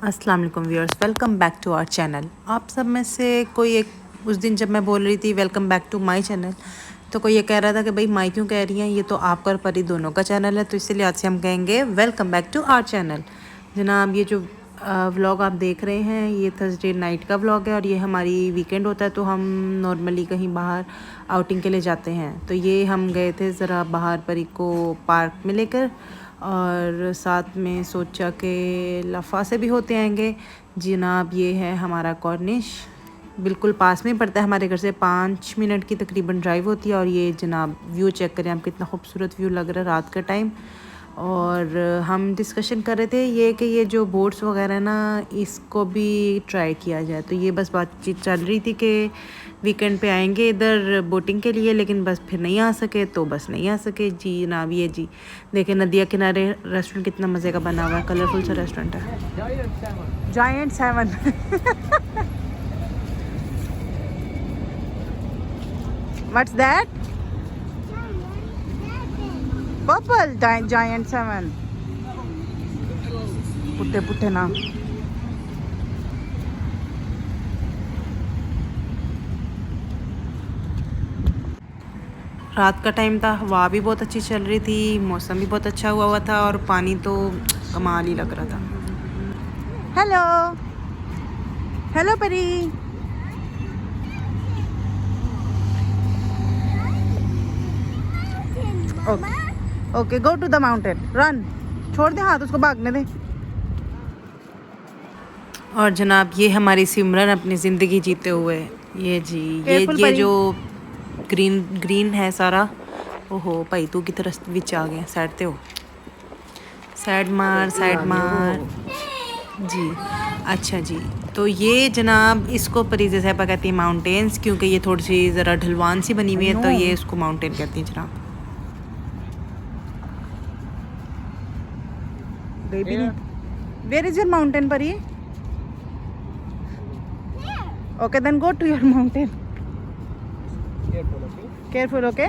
अस्सलाम वालेकुम viewers, welcome back to our channel. आप सब में से कोई एक उस दिन जब मैं बोल रही थी welcome back to my channel, तो कोई ये कह रहा था कि भाई माई क्यों कह रही हैं, ये तो आपका और परी दोनों का चैनल है, तो इसलिए आज से हम कहेंगे welcome back to our channel. जनाब, ये जो व्लॉग आप देख रहे हैं ये थर्सडे नाइट का व्लॉग है और ये हमारी वीकेंड होता है, तो हम नॉर्मली कहीं बाहर आउटिंग के लिए जाते हैं। तो ये हम गए थे ज़रा बाहर परी को पार्क में लेकर, और साथ में सोचा कि लफ़ा से भी होते आएंगे। जनाब, ये है हमारा कॉर्निश, बिल्कुल पास में पड़ता है हमारे घर से, 5 मिनट की तकरीबन ड्राइव होती है। और ये जनाब व्यू चेक करें आप, कितना खूबसूरत व्यू लग रहा है रात का टाइम। और हम डिस्कशन कर रहे थे ये कि ये जो बोट्स वगैरह ना, इसको भी ट्राई किया जाए। तो ये बस बातचीत चल रही थी कि वीकेंड पे आएंगे इधर बोटिंग के लिए, लेकिन बस फिर नहीं आ सके, तो बस नहीं आ सके। जी जनाब, ये जी देखें नदिया किनारे रेस्टोरेंट कितना मज़े का बना हुआ है, कलरफुल सा रेस्टोरेंट है। Giant seven what's that? Purple giant seven. पुट्टे पुट्टे ना। रात का टाइम था, हवा भी बहुत अच्छी चल रही थी, मौसम भी बहुत अच्छा हुआ था और पानी तो कमाल ही लग रहा था। Hello hello Pari. Okay, go to the mountain, run. छोड़ दे हाथ, उसको भागने दे। और जनाब, ये हमारी सिमरन अपनी ज़िंदगी जीते हुए, ये जी ये जो ग्रीन ग्रीन है सारा। ओहो भाई, तू की तरफ विच आ गया, साइड ते हो, साइड मार जी। अच्छा जी, तो ये जनाब इसको परीज़े साहिबा कहती है माउंटेन्स, क्योंकि ये थोड़ी सी ज़रा ढलवान सी बनी हुई है, तो ये इसको माउंटेन कहती हैं जनाब। Where is your mountain, Pari? Okay, then go to your mountain. Careful, okay?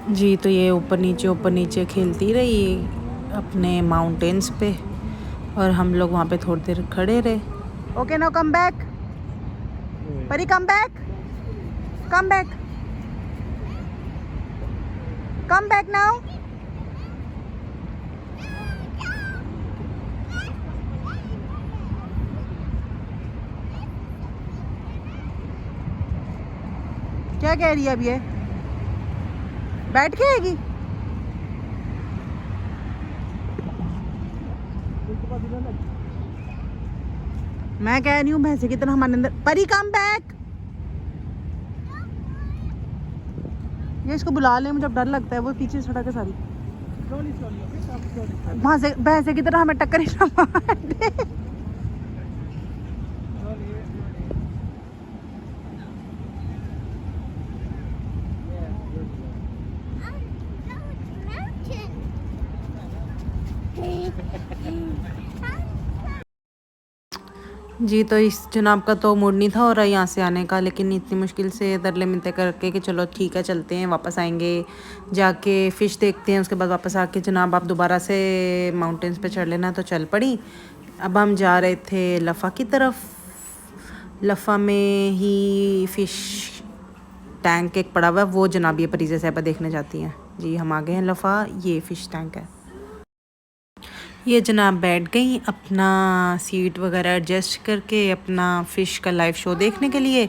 जी, तो ये ऊपर नीचे खेलती रही अपने माउंटेन्स पे, और हम लोग वहाँ पे थोड़ी देर खड़े रहे। ओके, नाउ कम बैक परी, कम बैक नाउ। क्या कह रही है अब ये? बैठ के आएगी? मैं कह रही हूँ भैंसे की तरह हमारे अंदर। परी कम बैक। ये इसको बुला ले, मुझे अब डर लगता है, वो पीछे सड़क है सारी। वहाँ से भैंसे की तरह हमें टक्कर ही ना मार दे। जी, तो इस जनाब का तो मूड नहीं था हो रहा यहाँ से आने का, लेकिन इतनी मुश्किल से दरले मिनते करके कि चलो ठीक है चलते हैं, वापस आएंगे, जाके फ़िश देखते हैं, उसके बाद वापस आके जनाब आप दोबारा से माउंटेन्स पे चढ़ लेना। तो चल पड़ी। अब हम जा रहे थे लफ़ा की तरफ। लफ़ा में ही फ़िश टैंक एक पड़ा हुआ है, वो जनाब ये परीज़ा साहिबा देखने जाती हैं। जी, हम आ गए हैं लफ़ा, ये फ़िश टैंक है। ये जनाब बैठ गई अपना सीट वगैरह एडजस्ट करके अपना फ़िश का लाइव शो देखने के लिए,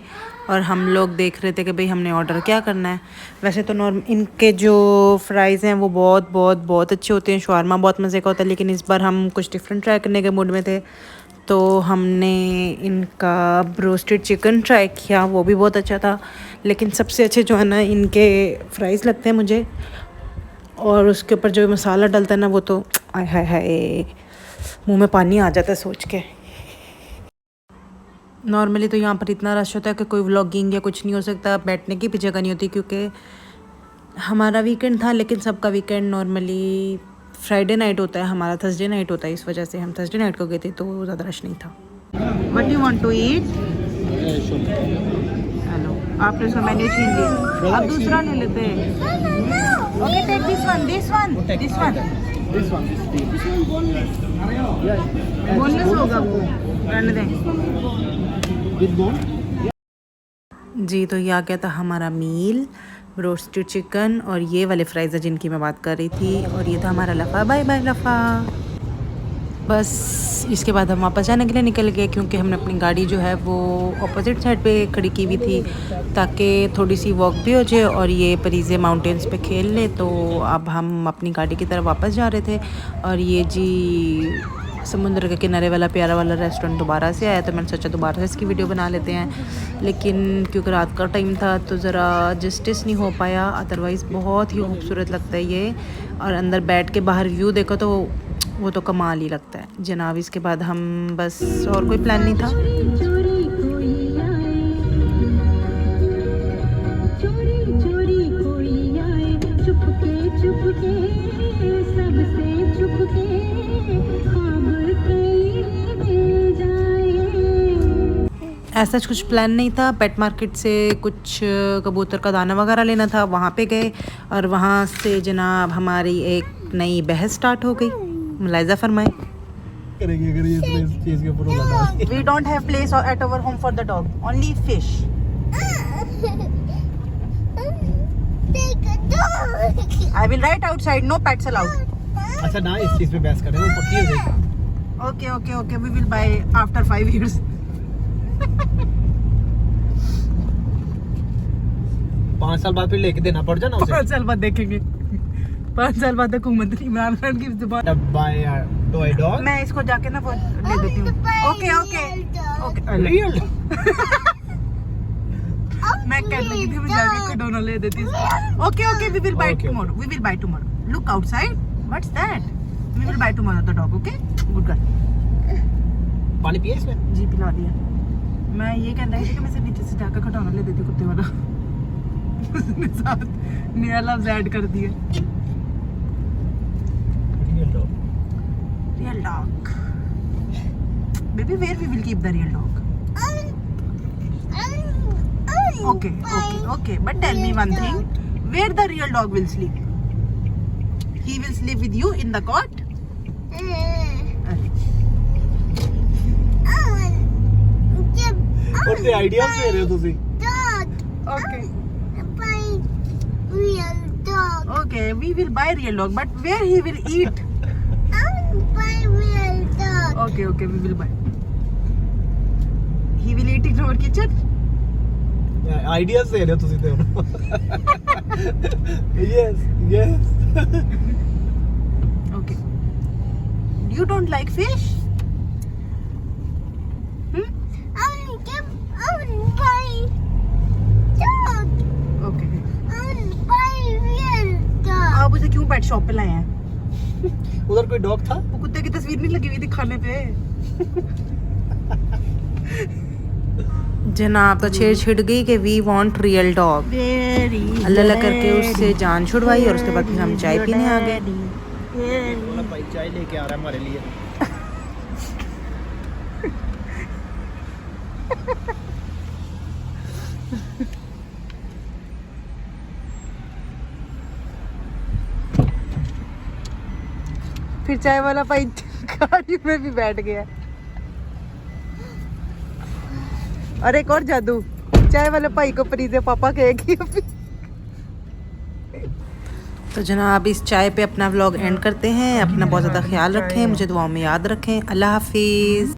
और हम लोग देख रहे थे कि भाई हमने ऑर्डर क्या करना है। वैसे तो इनके जो फ्राइज़ हैं वो बहुत अच्छे होते हैं, शवारमा बहुत मज़े का होता है, लेकिन इस बार हम कुछ डिफरेंट ट्राई करने के मूड में थे, तो हमने इनका ब्रोस्टेड चिकन ट्राई किया, वो भी बहुत अच्छा था। लेकिन सबसे अच्छे जो है ना इनके फ्राइज़ लगते हैं मुझे, और उसके ऊपर जो मसाला डलता है ना, वो तो आय हाय हाय, मुंह में पानी आ जाता है सोच के। नॉर्मली तो यहाँ पर इतना रश होता है कि कोई व्लॉगिंग या कुछ नहीं हो सकता, बैठने की भी जगह नहीं होती, क्योंकि हमारा वीकेंड था, लेकिन सबका वीकेंड नॉर्मली फ्राइडे नाइट होता है, हमारा थर्सडे नाइट होता है, इस वजह से हम थर्सडे नाइट को गए थे, तो ज़्यादा रश नहीं था। What do you want to eat? Hello. आपने उसका मेन्यू छीन लिया, अब दूसरा ले लेते हैं। Okay take this one, this one, this one. Boneless होगा वो, रहने दें। जी तो ये आ गया था हमारा मील, रोस्टेड चिकन और ये वाले फ्राइज़ जिनकी मैं बात कर रही थी, और ये था हमारा लफ़ा। Bye bye लफ़ा। बस इसके बाद हम वापस जाने के लिए निकल गए, क्योंकि हमने अपनी गाड़ी जो है वो अपोजिट साइड पे खड़ी की हुई थी, ताकि थोड़ी सी वॉक भी हो जाए और ये परीज़े माउंटेन्स पे खेल ले। तो अब हम अपनी गाड़ी की तरफ वापस जा रहे थे, और ये जी समुद्र के किनारे वाला प्यारा वाला रेस्टोरेंट दोबारा से आया, तो मैंने सोचा दोबारा से इसकी वीडियो बना लेते हैं। लेकिन क्योंकि रात का टाइम था तो ज़रा जस्टिस नहीं हो पाया, अदरवाइज़ बहुत ही खूबसूरत लगता है ये, और अंदर बैठ के बाहर व्यू देखो तो वो तो कमाल ही लगता है जनाब। इसके बाद हम बस, और कोई प्लान नहीं था। ऐसा कुछ प्लान नहीं था। पेट मार्केट से कुछ कबूतर का दाना वगैरह लेना था, वहाँ पे गए, और वहाँ से जनाब हमारी एक नई बहस स्टार्ट हो गई। मुलाइजा फरमाए। We don't have place at our home for the dog, only fish. I will write outside, no pets allowed. अच्छा ना इस चीज पे बहस करें, वो पक्की हो गई। Okay, we will buy after 5 years. 5 साल बाद फिर लेके देना पड़ जाना उसे। 5 साल बाद देखेंगे, 5 साल बाद हुकूमत इमरान खान की जुबान। Buy toy dog. मैं इसको जाके ना वो ले देती हूँ। ओके रियल मैं कहने लगी थी मैं जाके खिलौना ले देती हूँ। Okay we will buy tomorrow, look outside, what's that, we will buy tomorrow the dog. Okay good girl. पानी पिए इसमें? जी पिला दिया। मैं ये कहना है कि मैं से नीचे से जाकर खिलौना ले देती हूँ कुत्ते वाला। उसने साथ नया लफ्ज ऐड कर दिया, real dog. Baby, where we will keep the real dog? Okay. But tell me one thing. Where the real dog will sleep? He will sleep with you in the cot? और ते ideas दे रहे हो तुसी? Okay, we will buy real dog, but where he will eat? Okay, we will buy. He will eat in our kitchen? Ideas दे रहे हो तुसी ते yes Okay. You don't like fish? Okay. आप उसे क्यों पेट शॉप पे लाए हैं? उधर कोई डॉग था? वो कुत्ते की तस्वीर नहीं लगी हुई थी खाने पे। जनाब तो छेड़ छिड़ गई कि वी वांट रियल डॉग। अल्लाह करके उससे जान छुड़वाई, और उसके बाद फिर हम चाय पीने आ गए। भाई चाय लेके आ रहा है हमारे लिए। फिर चाय वाला भाई गाड़ी में भी बैठ गया। और एक और जादू, चाय वाले भाई को परीजे पापा कहेगी अभी। तो जनाब इस चाय पे अपना व्लॉग एंड करते हैं। अपना बहुत ज़्यादा ख्याल रखें, मुझे दुआओं में याद रखें। अल्लाह हाफिज़।